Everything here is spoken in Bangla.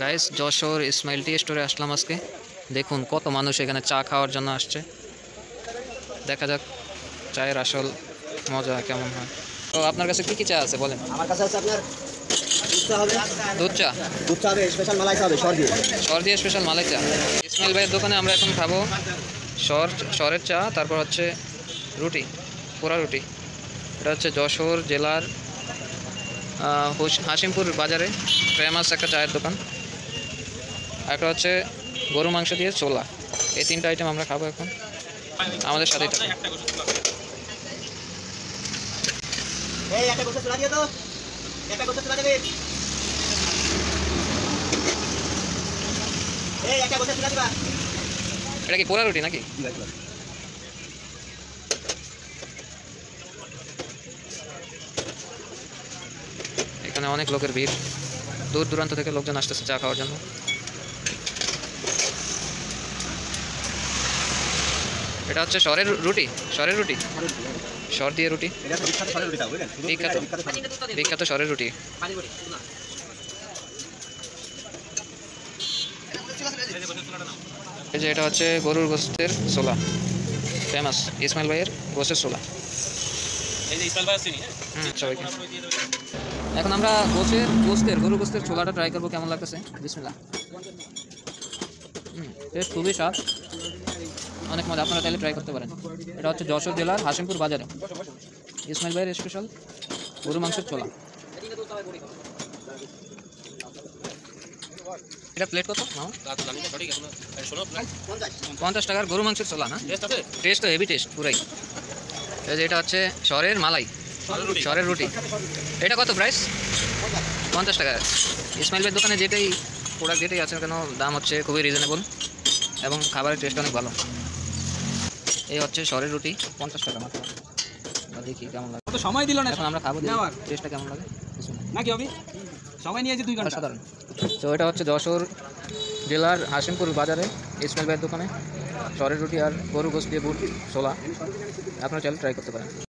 গাইস যশোর ইসমাইল টি স্টোরে আসলাম আজকে। দেখুন কত মানুষ এখানে চা খাওয়ার জন্য আসছে। দেখা যাক চায়ের আসল মজা কেমন হয়। তো আপনার কাছে কি কি চা আছে বলেন? আমার কাছে আছে আপনার দুধ চা হবে, দুধ চা, দুধ চা হবে, স্পেশাল মালাই চা হবে, সর দিয়ে স্পেশাল মালাই চা। ইসমাইল ভাইয়ের দোকানে আমরা এখন খাবো সরের চা, তারপর হচ্ছে রুটি, পোড়া রুটি। এটা হচ্ছে যশোর জেলার হাসিমপুর বাজারে ফেমাস একটা চায়ের দোকান। আর একটা হচ্ছে গরু মাংস দিয়ে ছোলা। এই তিনটা আইটেম আমরা খাবো এখন। আমাদের সাথেই থাকুন। এই একটা গোছা চলা দিয়ে তো, একটা গোছা চলা দেবে, এই একটা গোছা চলা দিবা। এটা কি পোড়া রুটি নাকি? এখানে অনেক লোকের ভিড়, দূর দূরান্ত থেকে লোকজন আসতেছে চা খাওয়ার জন্য। এটা হচ্ছে সরের রুটি, সর দিয়ে রুটি, এটা তো বিখ্যাত সরের রুটি দাও, বুঝলেন? বিখ্যাত সরের রুটি। এই যে এটা হচ্ছে গরুর গোস্তের ছোলা, ফেমাস ইসমাইল ভাইয়ের গোস্তের ছোলা। সবাইকে এখন আমরা গরুর গোস্তের ছোলাটা ট্রাই করবো, কেমন লাগতেছে। বিসমিল্লাহ। টেস্ট খুবই স্বাদ, অনেক মজা। আপনারা তাহলে ট্রাই করতে পারেন। এটা হচ্ছে যশোর জেলার হাসিমপুর বাজারে ইসমাইল ভাইয়ের স্পেশাল গরু মাংসের ছোলা। এটা প্লেট কত? 50 টাকার গরু মাংসের ছোলা না? টেস্ট তো হেভি টেস্ট পুরাই। এটা হচ্ছে সরের মালাই, সরের রুটি। এটা কত প্রাইস? 50 টাকা। ইসমাইল ভাইয়ের দোকানে যেটাই প্রোডাক্ট যেটাই আছে কেন দাম হচ্ছে খুবই রিজনেবল এবং খাবারের টেস্ট অনেক ভালো। এই হচ্ছে সরের রুটি, 50 টাকা মাত্র। দেখি কেমন লাগে। তো সময় দিল না, এখন আমরা খাবো, টেস্টটা কেমন লাগে নাকি হবে সময় নিয়েছে 2 ঘন্টা। সাধারণ। তো এটা হচ্ছে যশোর জেলার হাসিমপুর বাজারে ইসমাইল ভাইয়ের দোকানে সরের রুটি আর গরু গোস্ত দিয়ে বুট ছোলা। আপনারা চাইলে ট্রাই করতে পারেন।